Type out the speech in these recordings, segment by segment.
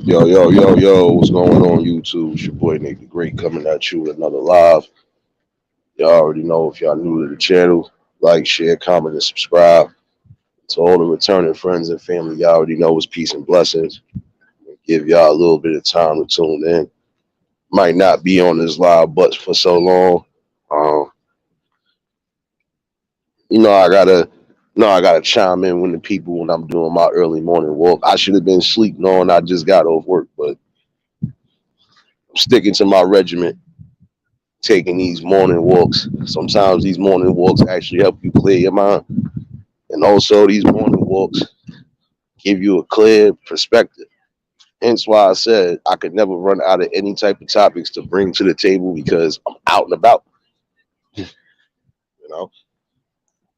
Yo, yo, yo, yo, what's going on YouTube? It's your boy Nate the Great coming at you with another live. Y'all already know if y'all new to the channel, like, share, comment, and subscribe. To all the returning friends and family, y'all already know it's peace and blessings. Give y'all a little bit of time to tune in. Might not be on this live but for so long. Um, you know I gotta I gotta chime in when the people when I'm doing my early morning walk. I should have been asleep knowing I just got off work, but I'm sticking to my regiment taking these morning walks. Sometimes these morning walks actually help you clear your mind. And also these morning walks give you a clear perspective. Hence why I said I could never run out of any type of topics to bring to the table because I'm out and about, you know.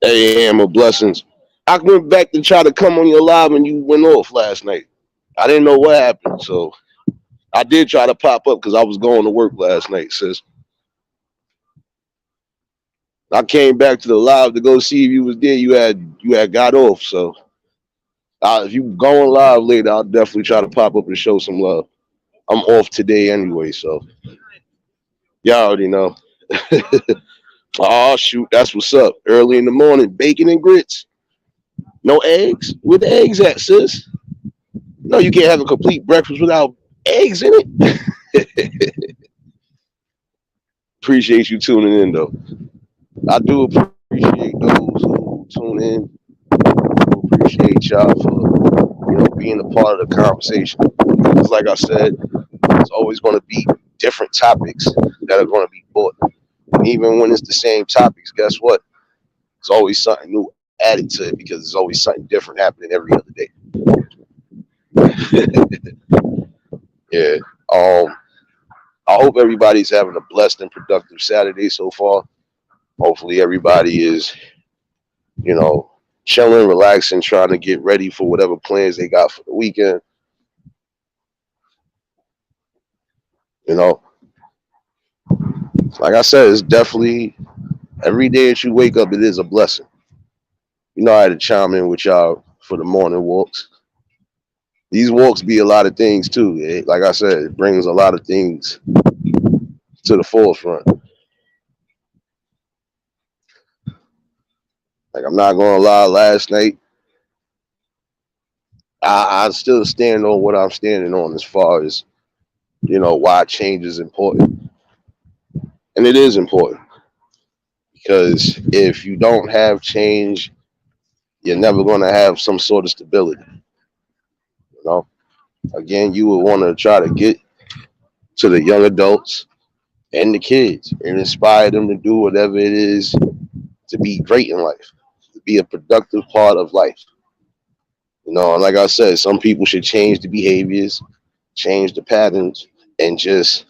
Hey, Hammer, blessings. I went back to try to come on your live and you went off last night. I didn't know what happened, so I did try to pop up because I was going to work last night, sis. I came back to the live to go see if you was there. You had got off, so if you going live later, I'll definitely try to pop up and show some love. I'm off today anyway, so y'all already know. Oh shoot, that's what's up. Early in the morning, bacon and grits. No eggs? Where the eggs at, sis? No, you can't have a complete breakfast without eggs in it. Appreciate you tuning in though. I do appreciate those who tune in. I do appreciate y'all for being a part of the conversation. Because like I said, it's always going to be different topics that are going to be brought. And even when it's the same topics, guess what? There's always something new added to it because there's always something different happening every other day. Yeah. Um, I hope everybody's having a blessed and productive Saturday so far. Hopefully everybody is, you know, chilling, relaxing, trying to get ready for whatever plans they got for the weekend. You know, like I said, it's definitely every day that you wake up, it is a blessing. You know, I had to chime in with y'all for the morning walks. These walks be a lot of things too. Like I said, it brings a lot of things to the forefront. Like I'm not gonna lie, last night I still stand on what I'm standing on as far as why change is important, and it is important because if you don't have change, you're never gonna have some sort of stability. You know, again, you would want to try to get to the young adults and the kids and inspire them to do whatever it is to be great in life, to be a productive part of life. And like I said, some people should change the behaviors, change the patterns, and just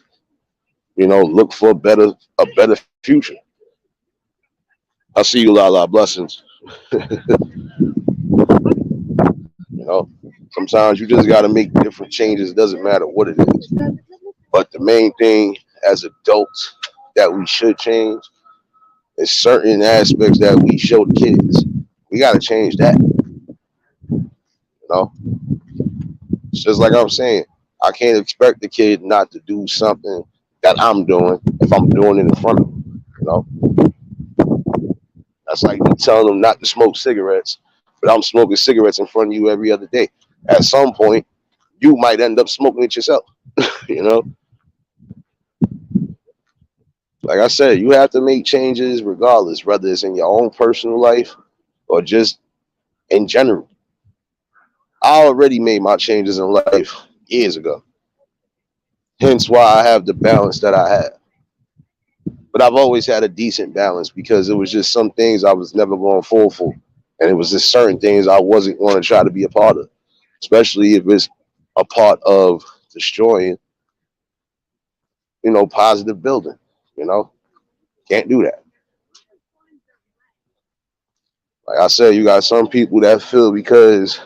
look for a better future. I see you, la blessings. you know, Sometimes you just got to make different changes. It doesn't matter what it is. But the main thing as adults that we should change is certain aspects that we show the kids. We got to change that. You know, it's just like I'm saying. I can't expect the kid not to do something that I'm doing if I'm doing it in front of them. You know, that's like me telling them not to smoke cigarettes, but I'm smoking cigarettes in front of you every other day. At some point, you might end up smoking it yourself. you know, like I said, you have to make changes regardless, whether it's in your own personal life or just in general. I already made my changes in life years ago. Hence why I have the balance that I have. But I've always had a decent balance because it was just some things I was never going to fall for. And it was just certain things I wasn't going to try to be a part of, especially if it's a part of destroying, positive building. You know, can't do that. Like I said, you got some people that feel because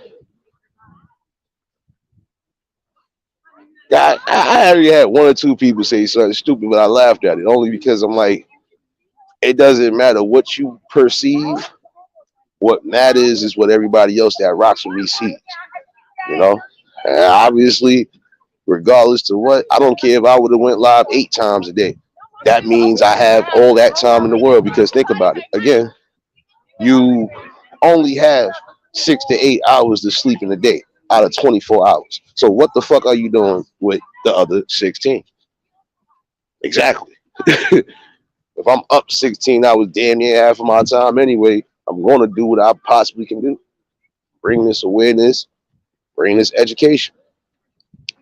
I already had one or two people say something stupid, but I laughed at it only because I'm like, it doesn't matter what you perceive. What matters is what everybody else that rocks with me sees. You know, and obviously, regardless to what. I don't care if I would have went live 8 times a day. That means I have all that time in the world because think about it. Again, you only have 6 to 8 hours to sleep in a day out of 24 hours. So what the fuck are you doing with the other 16? Exactly. If I'm up 16 hours, damn near half of my time anyway, I'm going to do what I possibly can do. Bring this awareness, bring this education,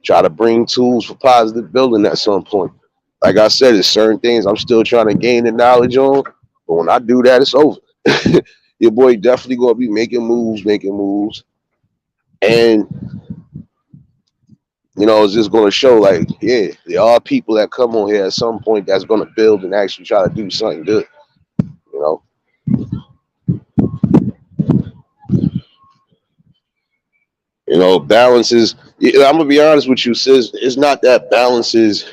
try to bring tools for positive building at some point. Like I said, there's certain things I'm still trying to gain the knowledge on, but when I do that, it's over. Your boy definitely gonna be making moves, and it's just gonna show like, yeah, there are people that come on here at some point that's gonna build and actually try to do something good. You know, balance is. I'm gonna be honest with you, sis. It's not that balance is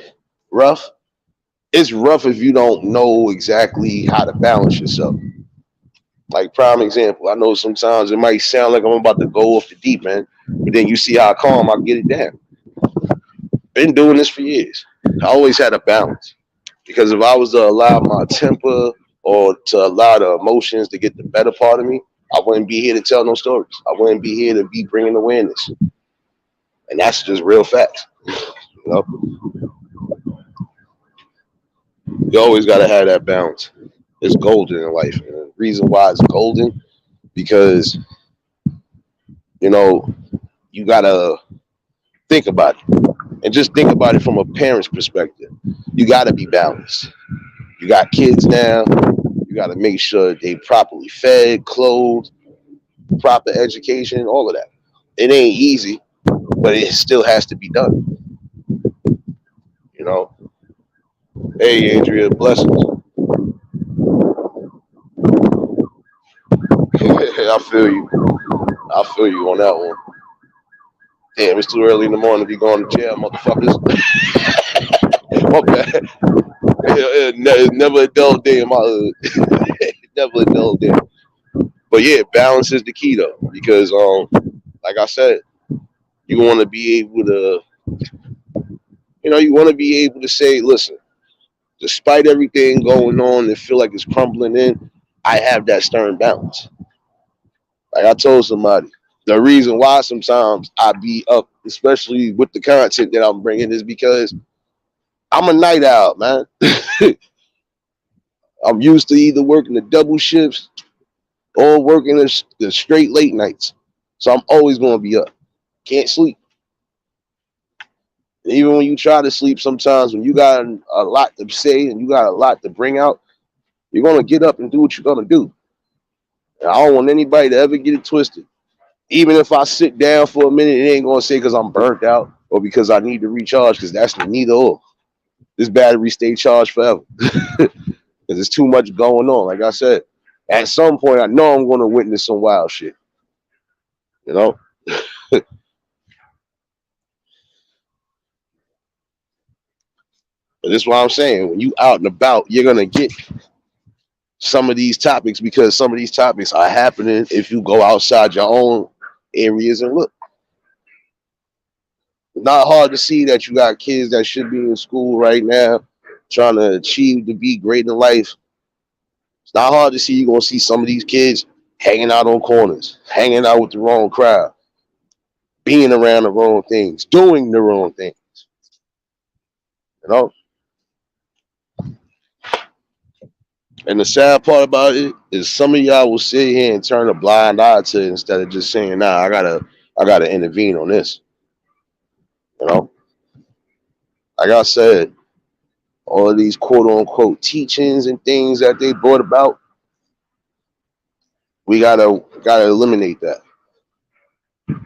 rough. It's rough if you don't know exactly how to balance yourself. Like prime example, I know sometimes it might sound like I'm about to go off the deep end, but then you see how calm I get it down. Been doing this for years. I always had a balance because if I was to allow my temper or to allow the emotions to get the better part of me, I wouldn't be here to tell no stories. I wouldn't be here to be bringing awareness, and that's just real facts. You know, you always got to have that balance. It's golden in life, and the reason why it's golden because you know you gotta think about it, and just think about it from a parent's perspective. You gotta be balanced. You got kids now. You gotta make sure they properly fed, clothed, proper education, all of that. It ain't easy, but it still has to be done. You know. Hey, Andrea, blessings. I feel you. I feel you on that one. Damn, it's too early in the morning to be going to jail, motherfuckers. My bad. It's never a dull day in my hood. Never a dull day. But yeah, balance is the key though, because like I said, you want to be able to, you want to be able to say, listen, despite everything going on and feel like it's crumbling in, I have that stern balance. Like I told somebody, the reason why sometimes I be up, especially with the content that I'm bringing, is because I'm a night owl, man. I'm used to either working the double shifts or working the straight late nights. So I'm always going to be up. Can't sleep. And even when you try to sleep, sometimes when you got a lot to say and you got a lot to bring out, you're going to get up and do what you're going to do. And I don't want anybody to ever get it twisted. Even if I sit down for a minute, it ain't going to say because I'm burnt out or because I need to recharge, because that's neither or. This battery stay charged forever because there's too much going on. Like I said, at some point, I know I'm going to witness some wild shit. You know, but this is what I'm saying. When you out and about, you're gonna get some of these topics because some of these topics are happening if you go outside your own areas and look. Not hard to see that you got kids that should be in school right now, trying to achieve to be great in life. It's not hard to see you're gonna see some of these kids hanging out on corners, hanging out with the wrong crowd, being around the wrong things, doing the wrong things. You know? And the sad part about it is some of y'all will sit here and turn a blind eye to it instead of just saying, nah, I gotta intervene on this. You know? Like I said, all of these quote unquote teachings and things that they brought about, we gotta eliminate that.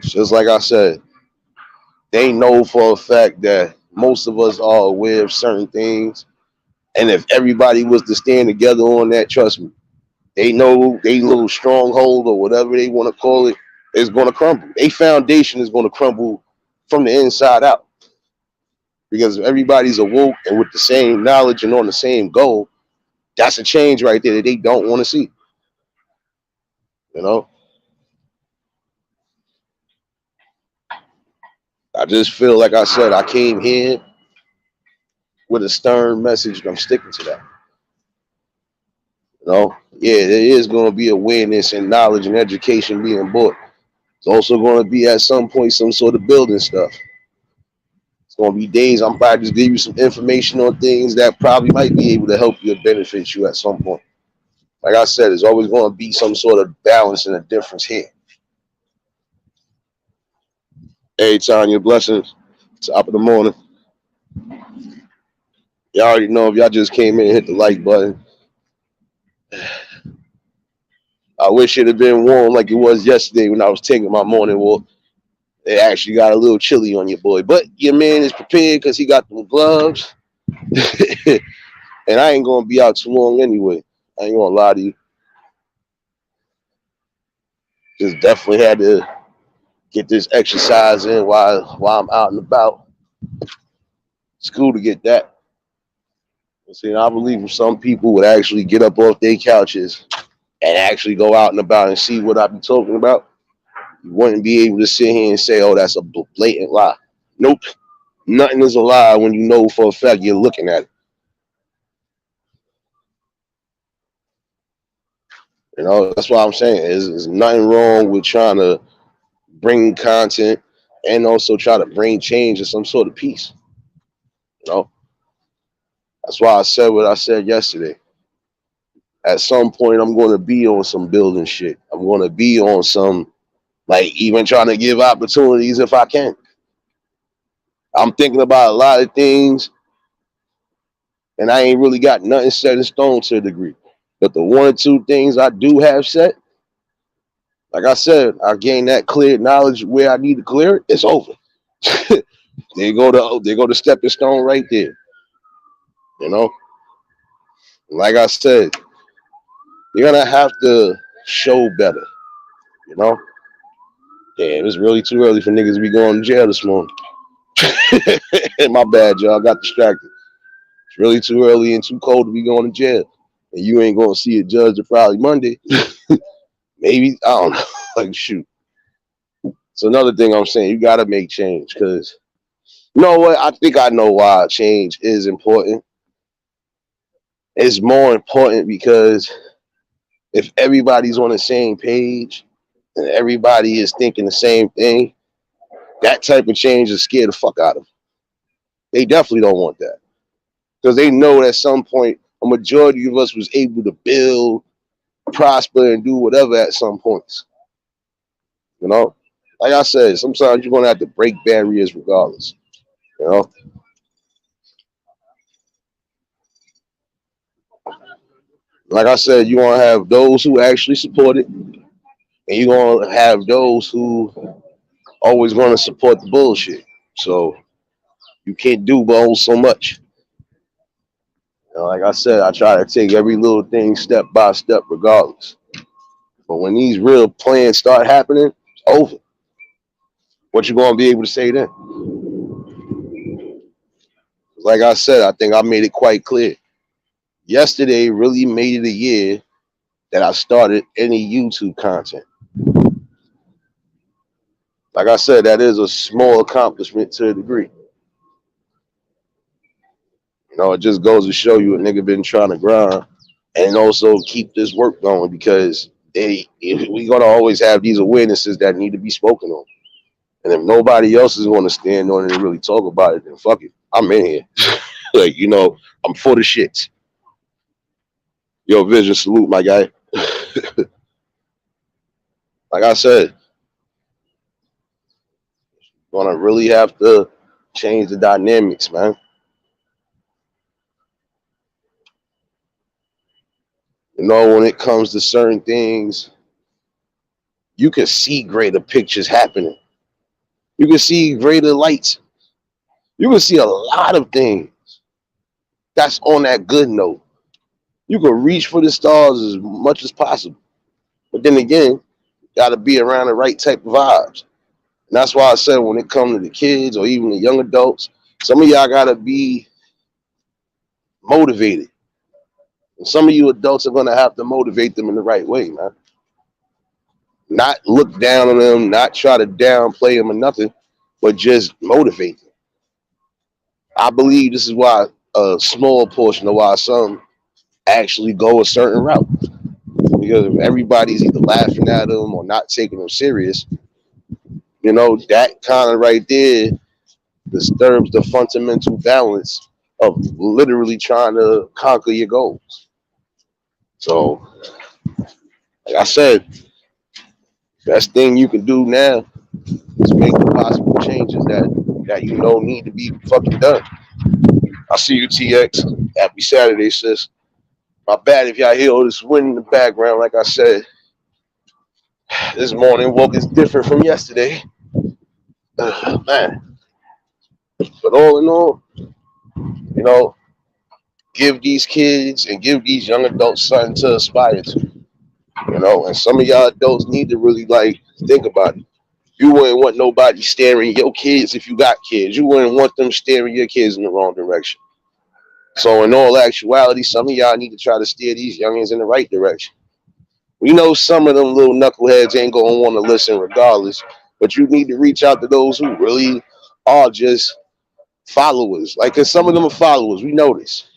Just like I said, they know for a fact that most of us are aware of certain things. And if everybody was to stand together on that, trust me, they know they little stronghold or whatever they want to call it is going to crumble. A foundation is going to crumble from the inside out because if everybody's awoke and with the same knowledge and on the same goal, that's a change right there that they don't want to see. You know, I just feel like I said, I came here with a stern message, and I'm sticking to that. You know, yeah, there is going to be awareness and knowledge and education being brought. It's also going to be at some point some sort of building stuff. It's going to be days I'm probably just give you some information on things that probably might be able to help you or benefit you at some point. Like I said, there's always going to be some sort of balance and a difference here. Hey, Tanya, blessings. Top of the morning. Y'all already know if y'all just came in and hit the like button. I wish it had been warm like it was yesterday when I was taking my morning walk. It actually got a little chilly on your boy. But your man is prepared because he got the gloves. And I ain't going to be out too long anyway. I ain't going to lie to you. Just definitely had to get this exercise in while I'm out and about. It's cool to get that. See, I believe some people would actually get up off their couches and actually go out and about and see what I be talking about. You wouldn't be able to sit here and say, oh, that's a blatant lie. Nope. Nothing is a lie when you know for a fact you're looking at it. You know, that's what I'm saying. There's nothing wrong with trying to bring content and also try to bring change in some sort of peace. You know, that's why I said what I said yesterday. At some point, I'm going to be on some building shit. I'm going to be on some, like, even trying to give opportunities if I can. I'm thinking about a lot of things, and I ain't really got nothing set in stone to a degree. But the one or two things I do have set, like I said, I gained that clear knowledge where I need to clear it. It's over. They go to stepping stone right there. You know, like I said, you're gonna have to show better. You know, damn, it's really too early for niggas to be going to jail this morning. My bad, y'all. Got distracted. It's really too early and too cold to be going to jail, and you ain't gonna see a judge till probably Monday. Maybe I don't know. Like shoot. So another thing I'm saying, you gotta make change because you know what? I think I know why change is important. It's more important because if everybody's on the same page and everybody is thinking the same thing, that type of change is scare the fuck out of them. They definitely don't want that because they know at some point a majority of us was able to build, prosper, and do whatever at some points. You know, like I said, sometimes you're gonna have to break barriers regardless. You know, like I said, you're gonna have those who actually support it, and you're gonna have those who always gonna support the bullshit. So you can't do both so much. You know, like I said, I try to take every little thing step by step, regardless. But when these real plans start happening, it's over. What you gonna be able to say then? Like I said, I think I made it quite clear. Yesterday really made it a year that I started any YouTube content. Like I said, that is a small accomplishment to a degree. You know, it just goes to show you a nigga been trying to grind and also keep this work going because we gonna always have these awarenesses that need to be spoken on. And if nobody else is gonna stand on it and really talk about it, then fuck it. I'm in here. Like, you know, I'm for the shits. Yo, Vision, salute, my guy. Like I said, gonna really have to change the dynamics, man. You know, when it comes to certain things, you can see greater pictures happening. You can see greater lights. You can see a lot of things that's on that good note. You can reach for the stars as much as possible. But then again, gotta be around the right type of vibes. And that's why I said when it comes to the kids or even the young adults, some of y'all gotta be motivated. And some of you adults are gonna have to motivate them in the right way, man. Not look down on them, not try to downplay them or nothing, but just motivate them. I believe this is why a small portion of why some actually go a certain route. Because if everybody's either laughing at them or not taking them serious, that kind of right there disturbs the fundamental balance of literally trying to conquer your goals. So, like I said, best thing you can do now is make the possible changes that need to be fucking done. I see you, TX. Happy Saturday, sis. My bad if y'all hear all this wind in the background. Like I said, this morning walk is different from yesterday. Man. But all in all, you know, give these kids and give these young adults something to aspire to. And some of y'all adults need to really think about it. You wouldn't want nobody staring your kids if you got kids. You wouldn't want them staring your kids in the wrong direction. So in all actuality, some of y'all need to try to steer these youngins in the right direction. We know some of them little knuckleheads ain't gonna want to listen regardless, but you need to reach out to those who really are just followers. Cause some of them are followers. We know this.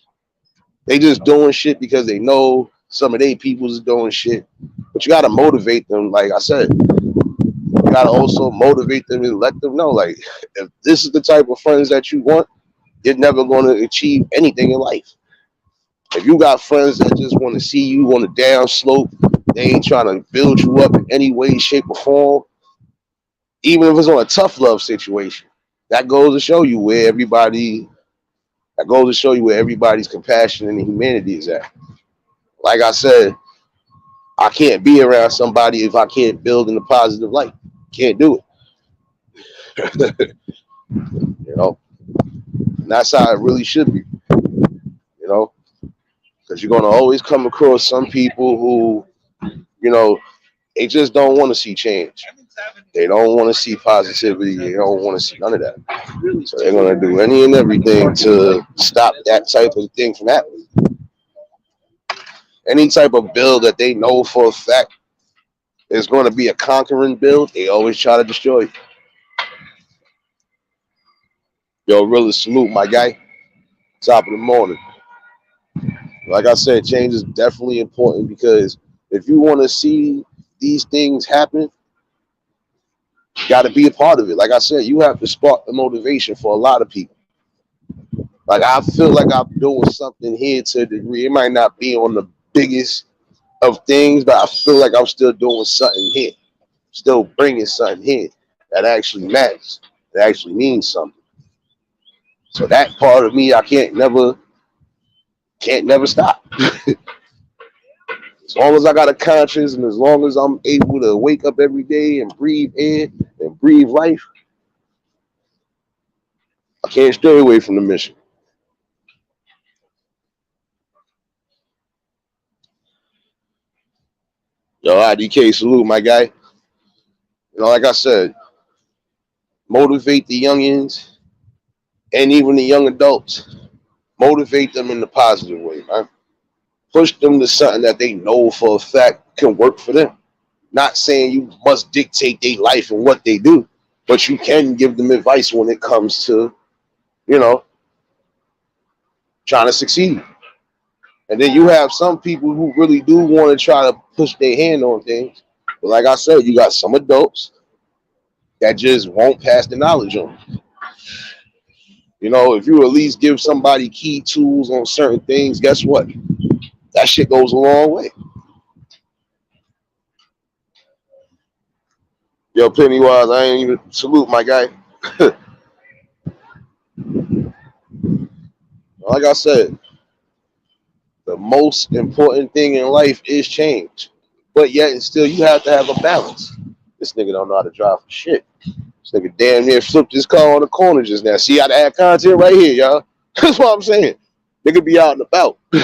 They just doing shit because they know some of their peoples is doing shit. But you gotta motivate them. Like I said, you gotta also motivate them and let them know, if this is the type of friends that you want, you're never gonna achieve anything in life. If you got friends that just want to see you on a down slope, they ain't trying to build you up in any way, shape, or form, even if it's on a tough love situation, that goes to show you where everybody's compassion and humanity is at. Like I said, I can't be around somebody if I can't build in a positive light. Can't do it. And that's how it really should be. Because you're gonna always come across some people who, they just don't want to see change. They don't want to see positivity. They don't want to see none of that. So they're gonna do any and everything to stop that type of thing from happening. Any type of bill that they know for a fact is going to be a conquering bill, they always try to destroy it. Yo, really salute my guy. Top of the morning. Like I said, change is definitely important because if you want to see these things happen, you got to be a part of it. Like I said, you have to spark the motivation for a lot of people. I feel like I'm doing something here to a degree. It might not be on the biggest of things, but I feel like I'm still doing something here, still bringing something here that actually matters, that actually means something. So that part of me, I can't never stop. As long as I got a conscience and as long as I'm able to wake up every day and breathe air and breathe life, I can't stray away from the mission. Yo, IDK, salute, my guy. Like I said, motivate the youngins and even the young adults. Motivate them in the positive way, man. Push them to something that they know for a fact can work for them. Not saying you must dictate their life and what they do, but you can give them advice when it comes to, trying to succeed. And then you have some people who really do want to try to push their hand on things. But like I said, you got some adults that just won't pass the knowledge on. If you at least give somebody key tools on certain things, guess what? That shit goes a long way. Yo, Pennywise, I ain't even salute my guy. Like I said, the most important thing in life is change. But yet and still, you have to have a balance. This nigga don't know how to drive for shit. This nigga damn near flipped his car on the corner just now. See how to add content right here, y'all. That's what I'm saying. Nigga be out and about. But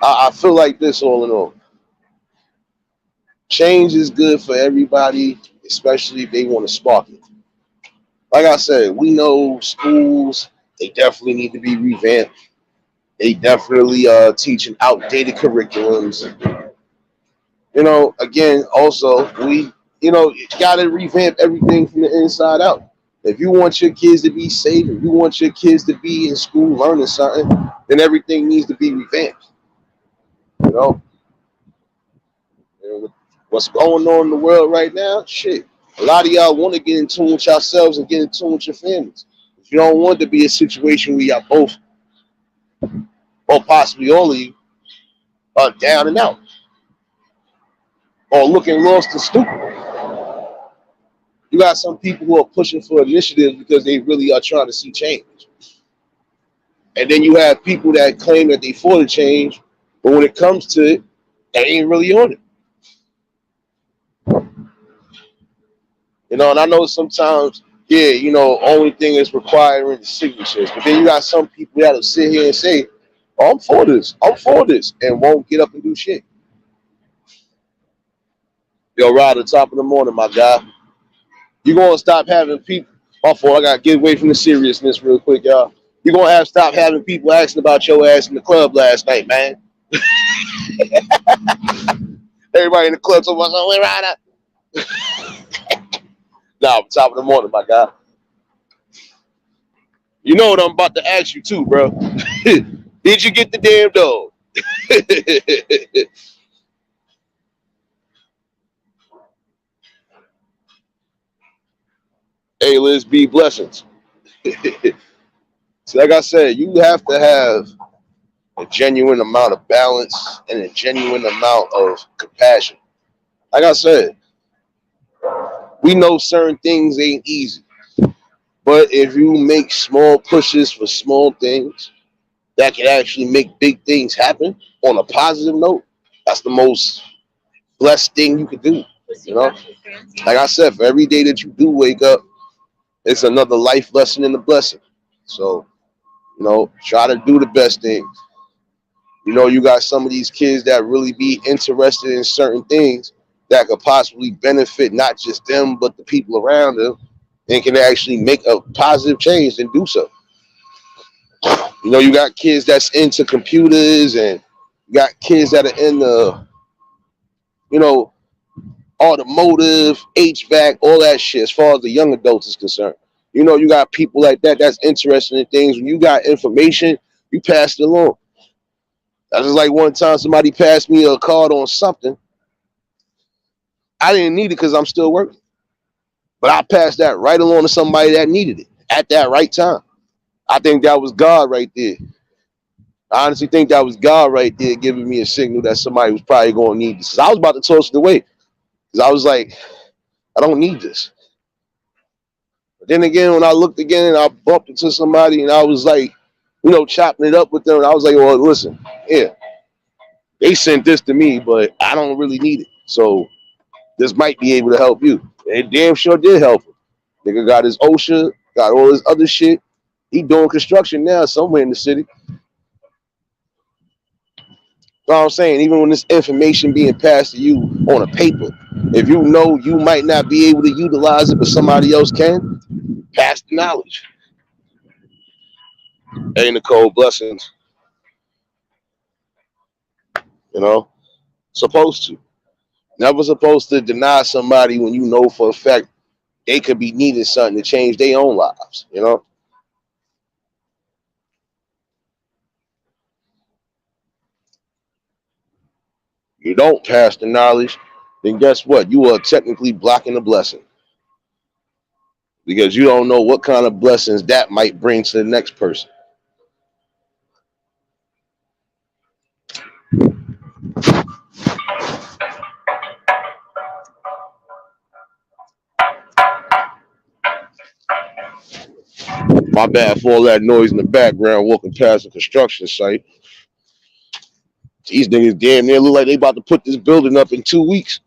I feel like this all in all. Change is good for everybody, especially if they want to spark it. Like I said, we know schools, they definitely need to be revamped. They definitely teaching outdated curriculums. Again, also we, gotta revamp everything from the inside out. If you want your kids to be safe, if you want your kids to be in school learning something, then everything needs to be revamped. You know, and with what's going on in the world right now, shit. A lot of y'all want to get in tune with yourselves and get in tune with your families. If you don't want to be a situation where y'all both, or possibly all of you, are down and out, or looking lost and stupid. You got some people who are pushing for initiatives because they really are trying to see change. And then you have people that claim that they for the change, but when it comes to it, they ain't really on it. And I know sometimes, yeah, only thing is requiring the signatures. But then you got some people that'll sit here and say, oh, I'm for this, and won't get up and do shit. Yo, right at the top of the morning, my guy. You're gonna stop having people. My fault, I gotta get away from the seriousness real quick, y'all. You're gonna have to stop having people asking about your ass in the club last night, man. Everybody in the club talking about, oh, we're right. Nah, top of the morning, my guy. You know what I'm about to ask you too, bro. Did you get the damn dog? Hey, Liz B, blessings. So like I said, you have to have a genuine amount of balance and a genuine amount of compassion. Like I said, we know certain things ain't easy. But if you make small pushes for small things that can actually make big things happen on a positive note, that's the most blessed thing you could do. You know, like I said, for every day that you do wake up, it's another life lesson and a blessing. So, try to do the best things. You got some of these kids that really be interested in certain things that could possibly benefit not just them, but the people around them, and can actually make a positive change and do so. You got kids that's into computers, and you got kids that are in the, you know, automotive, HVAC, all that shit, as far as the young adults is concerned. You got people like that that's interested in things. When you got information, you pass it along. That's just like one time somebody passed me a card on something. I didn't need it because I'm still working. But I passed that right along to somebody that needed it at that right time. I think that was God right there. I honestly think that was God right there giving me a signal that somebody was probably going to need this. 'Cause I was about to toss it away. Because I was like, I don't need this. But then again, when I looked again, I bumped into somebody and I was like, chopping it up with them. And I was like, well, listen, yeah, they sent this to me, but I don't really need it. So this might be able to help you. It damn sure did help him. Nigga got his OSHA, got all his other shit. He doing construction now somewhere in the city. You know what I'm saying? Even when this information being passed to you on a paper, if you know you might not be able to utilize it, but somebody else can, pass the knowledge. Hey, Nicole, blessings. You know, supposed to. Never supposed to deny somebody when you know for a fact they could be needing something to change their own lives. You don't pass the knowledge, then guess what? You are technically blocking the blessing. Because you don't know what kind of blessings that might bring to the next person. My bad for all that noise in the background walking past a construction site. These niggas damn near look like they about to put this building up in 2 weeks.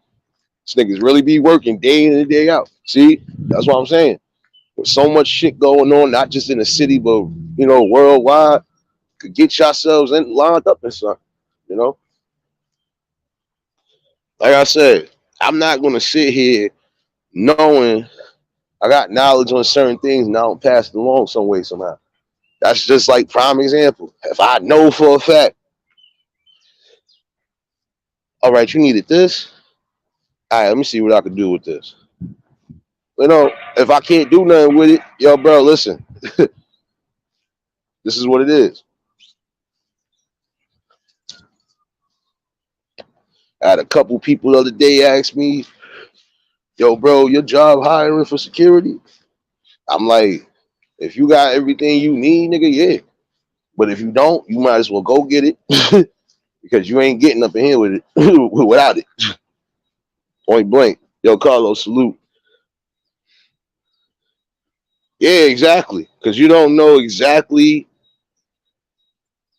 These niggas really be working day in and day out. See, that's what I'm saying. With so much shit going on, not just in the city, but worldwide, could get yourselves lined up in something. You know, like I said, I'm not gonna sit here knowing I got knowledge on certain things and I don't pass it along some way somehow. That's just like prime example. If I know for a fact, all right, you needed this. All right, let me see what I can do with this. You know, if I can't do nothing with it, yo, bro, listen, this is what it is. I had a couple people the other day ask me, yo, bro, your job hiring for security? I'm like, if you got everything you need, nigga, yeah. But if you don't, you might as well go get it because you ain't getting up in here with it without it. Point blank. Yo, Carlos, salute. Yeah, exactly. Because you don't know exactly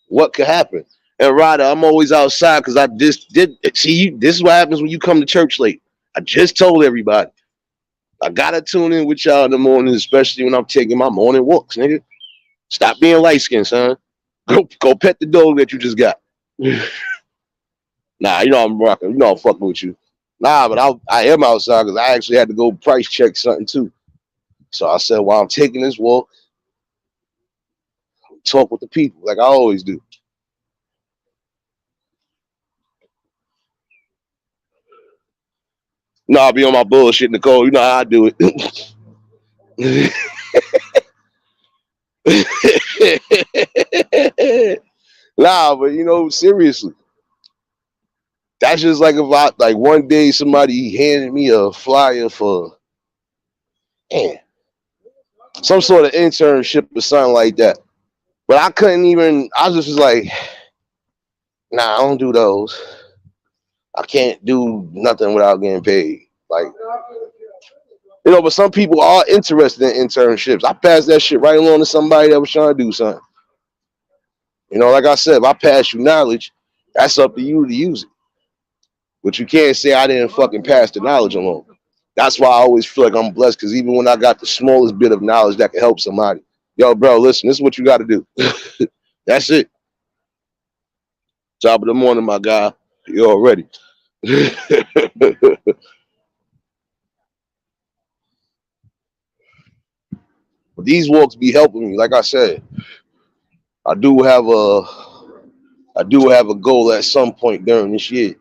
what could happen. And Ryder, I'm always outside because I just did see you. This is what happens when you come to church late. I just told everybody. I gotta tune in with y'all in the morning, especially when I'm taking my morning walks, nigga. Stop being light skinned, son. Go pet the dog that you just got. Nah, you know I'm rocking. You know I'm fucking with you. Nah, but I am outside because I actually had to go price check something too. So I said, while I'm taking this walk, talk with the people like I always do. No, I'll be on my bullshit, Nicole. You know how I do it. Nah, but you know, seriously, that's just like if I like one day somebody handed me a flyer for man, some sort of internship or something like that. But I couldn't even. I was just like, nah, I don't do those. I can't do nothing without getting paid. Like, you know, but some people are interested in internships. I passed that shit right along to somebody that was trying to do something. You know, like I said, if I pass you knowledge, that's up to you to use it. But you can't say I didn't fucking pass the knowledge along. That's why I always feel like I'm blessed because even when I got the smallest bit of knowledge that can help somebody, yo, bro, listen, this is what you got to do. That's it. Top of the morning, my guy. You already. But these walks be helping me. Like I said, I do have a I do have a goal at some point during this year.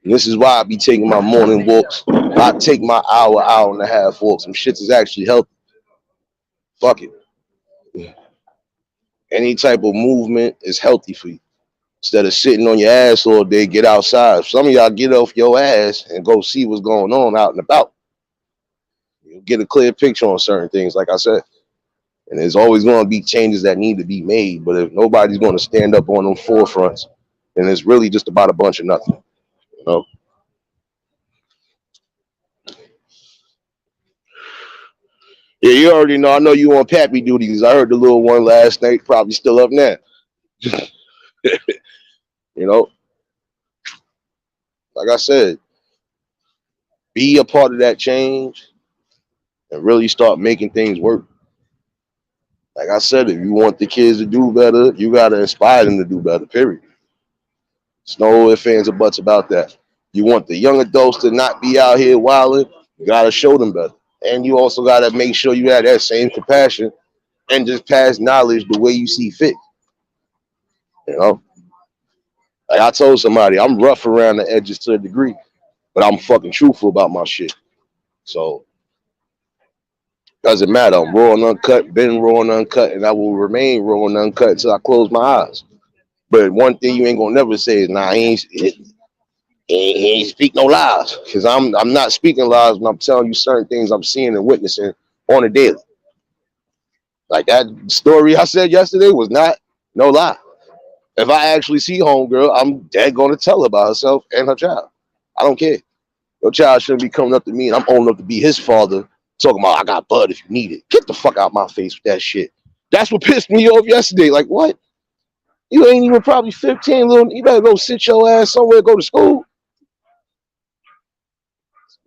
And this is why I be taking my morning walks. I take my hour and a half walks. Some shits is actually healthy. Fuck it. Any type of movement is healthy for you. Instead of sitting on your ass all day, get outside. Some of y'all get off your ass and go see what's going on out and about. You'll get a clear picture on certain things, like I said. And there's always going to be changes that need to be made. But if nobody's going to stand up on them forefronts, then it's really just about a bunch of nothing. You know? Yeah, you already know. I know you on pappy duties. I heard the little one last night. Probably still up now. You know, like I said, be a part of that change and really start making things work. Like I said, if you want the kids to do better, you got to inspire them to do better, period. There's no ifs, ands, or buts about that. You want the young adults to not be out here wilding, you got to show them better. And you also got to make sure you have that same compassion and just pass knowledge the way you see fit. You know, like I told somebody, I'm rough around the edges to a degree, but I'm fucking truthful about my shit. So doesn't matter. I'm raw and uncut, been raw and uncut, and I will remain raw and uncut until I close my eyes. But one thing you ain't gonna never say is, "Nah, he ain't speak no lies," because I'm not speaking lies when I'm telling you certain things I'm seeing and witnessing on a daily. Like that story I said yesterday was not no lie. If I actually see homegirl, I'm dead gonna tell her about herself and her child. I don't care. Your child shouldn't be coming up to me and I'm old enough to be his father talking about I got bud if you need it. Get the fuck out my face with that shit. That's what pissed me off yesterday. Like what? You ain't even probably 15, little. You better go sit your ass somewhere, go to school.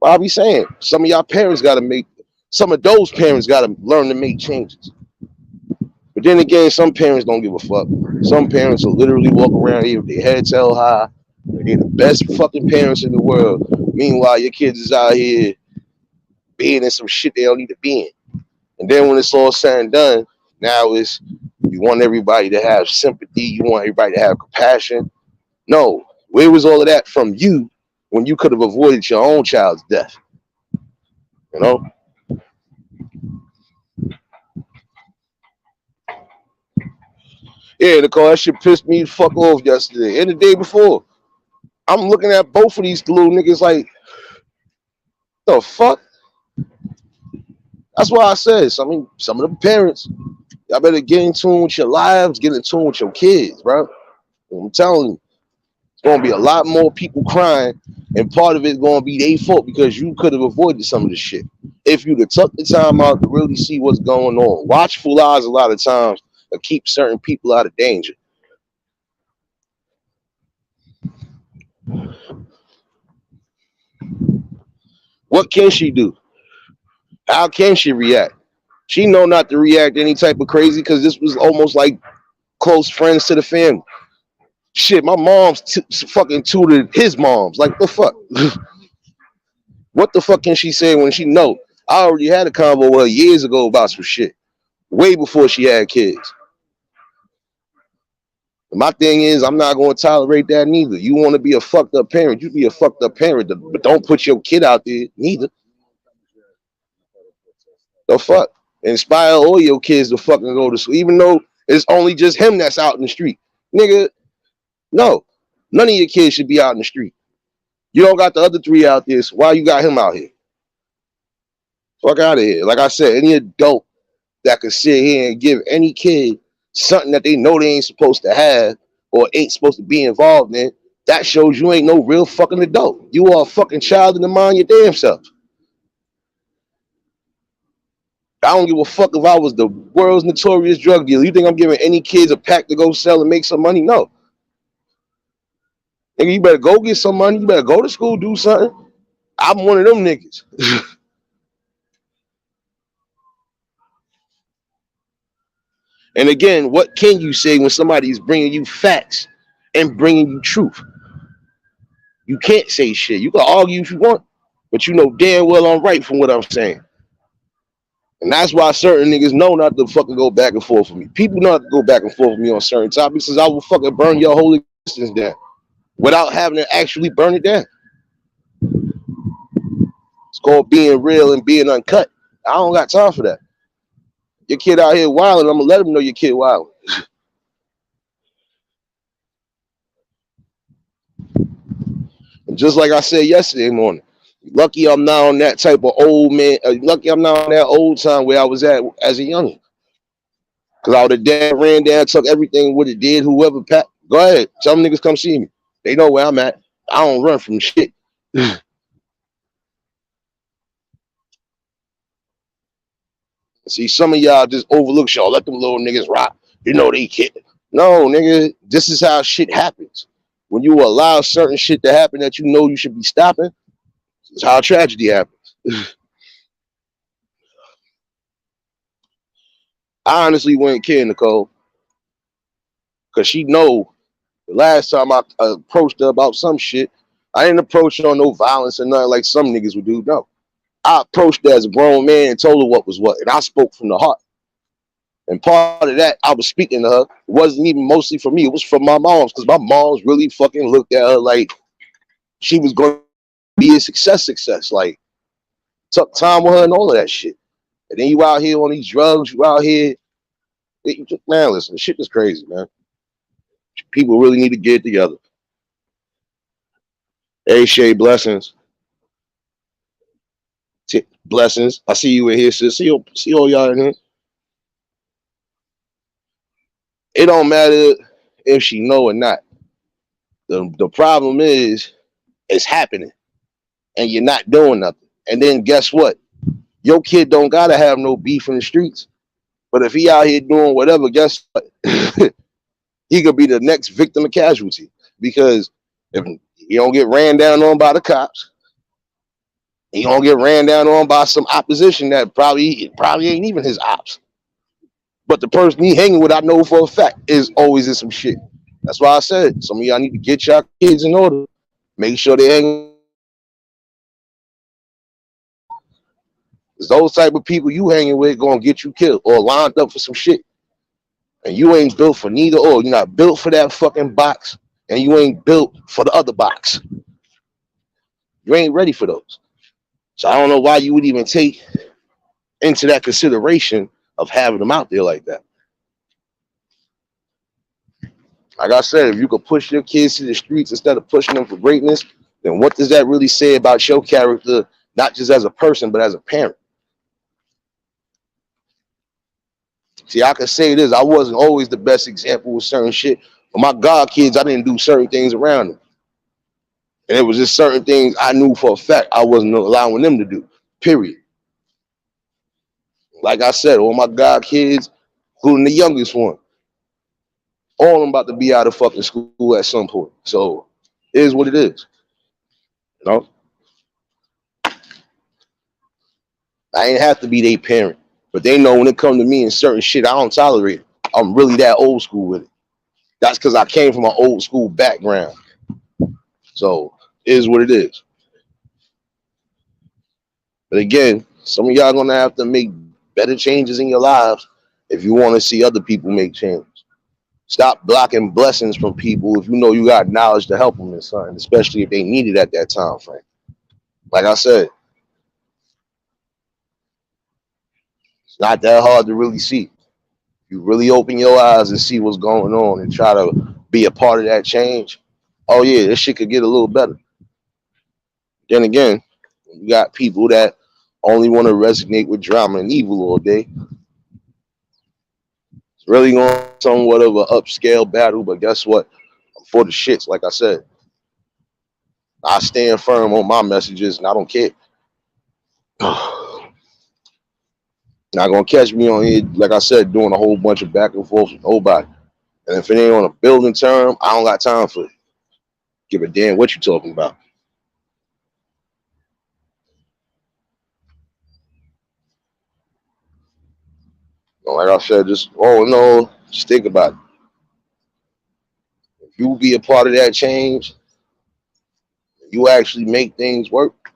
I'll be saying some of y'all parents got to make. Some of those parents got to learn to make changes. But then again, some parents don't give a fuck. Some parents will literally walk around here with their heads held high. They're the best fucking parents in the world. Meanwhile, your kids is out here being in some shit they don't need to be in. And then when it's all said and done, now it's you want everybody to have sympathy. You want everybody to have compassion. No, where was all of that from you when you could have avoided your own child's death. You know? Yeah, Nicole, that shit pissed me the fuck off yesterday and the day before. I'm looking at both of these little niggas like, the fuck? That's why I said, some of the parents, y'all better get in tune with your lives, get in tune with your kids, bro. I'm telling you, it's gonna be a lot more people crying, and part of it's gonna be their fault because you could have avoided some of the shit if you'd have took the time out to really see what's going on. Watchful eyes a lot of times will keep certain people out of danger. What can she do? How can she react? She know not to react any type of crazy because this was almost like close friends to the family. Shit, my mom's fucking tutored his moms. Like, the fuck? What the fuck can she say when she know? I already had a convo with her years ago about some shit, way before she had kids. My thing is, I'm not going to tolerate that neither. You want to be a fucked up parent, you be a fucked up parent, but don't put your kid out there neither. The fuck? Inspire all your kids to fucking go to school, even though it's only just him that's out in the street. Nigga, no. None of your kids should be out in the street. You don't got the other three out there, so why you got him out here? Fuck out of here. Like I said, any adult that could sit here and give any kid something that they know they ain't supposed to have or ain't supposed to be involved in, that shows you ain't no real fucking adult. You are a fucking child in the mind your damn self. I don't give a fuck if I was the world's notorious drug dealer. You think I'm giving any kids a pack to go sell and make some money? No. Nigga, you better go get some money. You better go to school, do something. I'm one of them niggas. And again, what can you say when somebody's bringing you facts and bringing you truth? You can't say shit. You can argue if you want, but you know damn well I'm right from what I'm saying. And that's why certain niggas know not to fucking go back and forth with me. People know not to go back and forth with me on certain topics because I will fucking burn your whole existence down without having to actually burn it down. It's called being real and being uncut. I don't got time for that. Your kid out here wilding, I'm gonna let him know your kid wilding. And just like I said yesterday morning, lucky I'm not on that type of old man. Lucky I'm not on that old time where I was at as a youngin'. Cause I would have damn ran down, took everything what it did. Whoever pat, go ahead, tell them niggas come see me. They know where I'm at. I don't run from shit. See, some of y'all just overlook y'all. Let them little niggas rock. You know they kid. No, nigga, this is how shit happens. When you allow certain shit to happen that you know you should be stopping, this is how tragedy happens. I honestly wouldn't care, Nicole, because she know the last time I approached her about some shit, I didn't approach her on no violence or nothing like some niggas would do. No, I approached her as a grown man and told her what was what, and I spoke from the heart. And part of that, I was speaking to her. It wasn't even mostly for me. It was for my moms, because my moms really fucking looked at her like she was going to be a success. Like, took time with her and all of that shit. And then you out here on these drugs. You out here. Man, listen, shit is crazy, man. People really need to get it together. Hey, Shay, blessings. Blessings. I see you in here, sis. See all y'all in here. It don't matter if she know or not. The problem is it's happening and you're not doing nothing. And then guess what? Your kid don't gotta have no beef in the streets. But if he out here doing whatever, guess what? He could be the next victim of casualty. Because if he don't get ran down on by the cops, he don't get ran down on by some opposition that probably ain't even his ops. But the person he hanging with, I know for a fact, is always in some shit. That's why I said some of y'all need to get your kids in order. Make sure they hang. Those type of people you hanging with gonna get you killed or lined up for some shit. And you ain't built for neither or. You're not built for that fucking box, and you ain't built for the other box. You ain't ready for those. So I don't know why you would even take into that consideration of having them out there like that. Like I said, if you could push your kids to the streets instead of pushing them for greatness, then what does that really say about your character, not just as a person, but as a parent? See, I can say this, I wasn't always the best example with certain shit. But my god kids, I didn't do certain things around them. And it was just certain things I knew for a fact I wasn't allowing them to do. Period. Like I said, all my god kids, including the youngest one, all of them about to be out of fucking school at some point. So it is what it is. You know? I ain't have to be their parent. But they know when it comes to me and certain shit, I don't tolerate it. I'm really that old school with it. That's because I came from an old school background. So it is what it is. But again, some of y'all gonna have to make better changes in your lives if you want to see other people make changes. Stop blocking blessings from people if you know you got knowledge to help them in something, especially if they need it at that time frame. Like I said, it's not that hard to really see. You really open your eyes and see what's going on and try to be a part of that change. Oh yeah, this shit could get a little better. Then again, you got people that only want to resonate with drama and evil all day. It's really going to be somewhat of an upscale battle, but guess what? I'm for the shits, like I said. I stand firm on my messages and I don't care. Not gonna catch me on here, like I said, doing a whole bunch of back and forth with nobody. And if it ain't on a building term, I don't got time for it. Give a damn what you talking about. Like I said, just no, just think about it. If you be a part of that change, you actually make things work.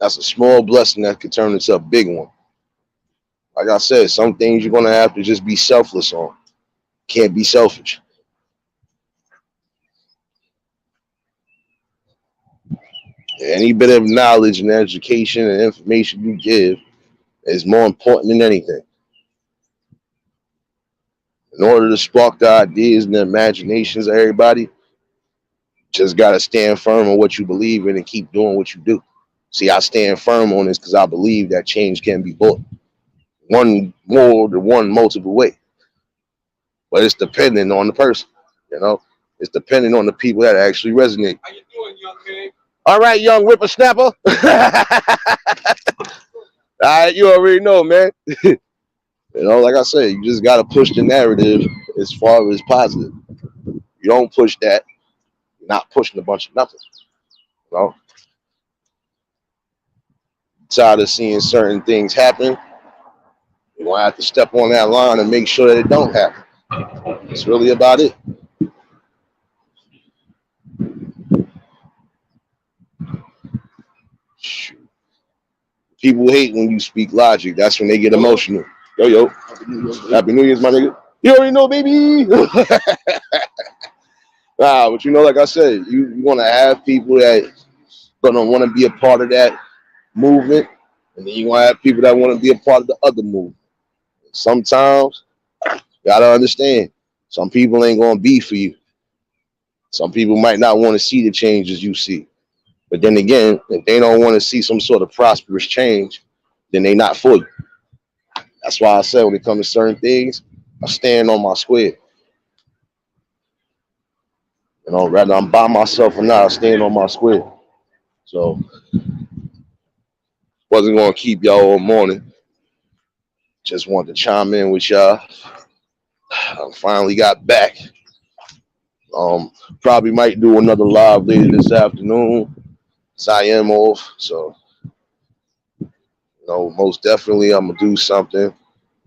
That's a small blessing that could turn into a big one. Like I said, some things you're gonna have to just be selfless on. Can't be selfish. Any bit of knowledge and education and information you give is more important than anything. In order to spark the ideas and the imaginations of everybody, just gotta stand firm on what you believe in and keep doing what you do. See, I stand firm on this because I believe that change can be bought. One more than one multiple way. But it's dependent on the person, you know. It's dependent on the people that actually resonate. How you doing, young man? All right, young whippersnapper. All right, you already know, man. You know, like I said, you just gotta push the narrative as far as positive. You don't push that, you're not pushing a bunch of nothing. You know, tired of seeing certain things happen. You gonna have to step on that line and make sure that it don't happen. It's really about it. Shoot. People hate when you speak logic. That's when they get emotional. Yo, Happy New Year's, my nigga. You already know, baby. But you know, like I said, you want to have people that gonna want to be a part of that movement, and then you want to have people that want to be a part of the other movement. Sometimes you gotta understand, some people ain't gonna be for you. Some people might not want to see the changes you see. But then again, if they don't want to see some sort of prosperous change, then they not for you. That's why I said when it comes to certain things, I stand on my square. You know, rather I'm by myself or not, I stand on my square. So wasn't gonna keep y'all all morning. Just wanted to chime in with y'all. I finally got back. Probably might do another live later this afternoon. So I am off. So you know, most definitely I'm gonna do something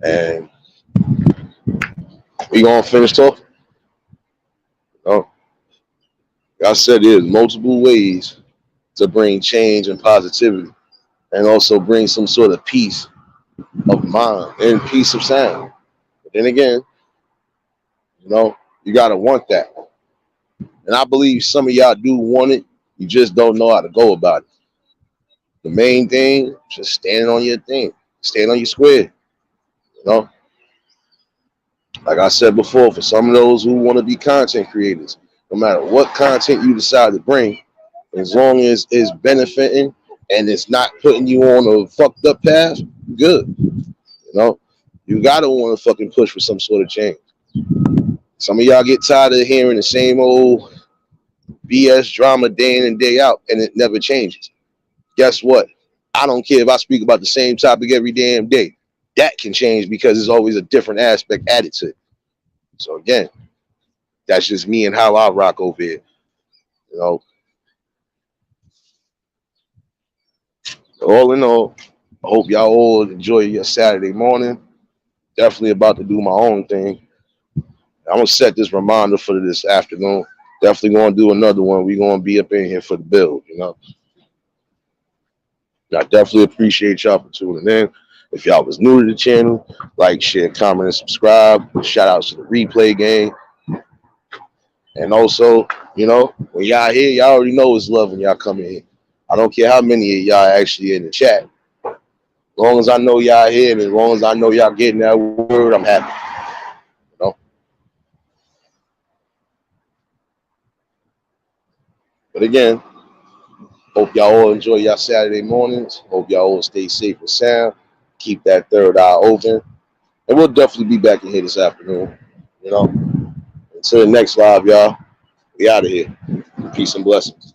and we gonna finish talking. You know? Like I said, there's multiple ways to bring change and positivity and also bring some sort of peace of mind and peace of sound. But then again, you know, you gotta want that. And I believe some of y'all do want it. You just don't know how to go about it. The main thing, just standing on your thing, stand on your square. You know, like I said before, for some of those who want to be content creators, no matter what content you decide to bring, as long as it's benefiting and it's not putting you on a fucked up path, good. You know, you gotta want to fucking push for some sort of change. Some of y'all get tired of hearing the same old BS drama day in and day out, and it never changes. Guess what? I don't care if I speak about the same topic every damn day. That can change because there's always a different aspect added to it. So again, that's just me and how I rock over here. You know, all in all, I hope y'all all enjoy your Saturday morning. Definitely about to do my own thing. I'm gonna set this reminder for this afternoon. Definitely gonna do another one. We're gonna be up in here for the build, you know. I definitely appreciate y'all for tuning in. If y'all was new to the channel, like, share, comment, and subscribe. Shout outs to the replay game. And also, you know, when y'all here, y'all already know it's love when y'all come in here. I don't care how many of y'all actually in the chat. As long as I know y'all here and as long as I know y'all getting that word, I'm happy. You know? But again, hope y'all all enjoy y'all Saturday mornings. Hope y'all all stay safe and sound. Keep that third eye open. And we'll definitely be back in here this afternoon. You know? Until the next live, y'all. We out of here. Peace and blessings.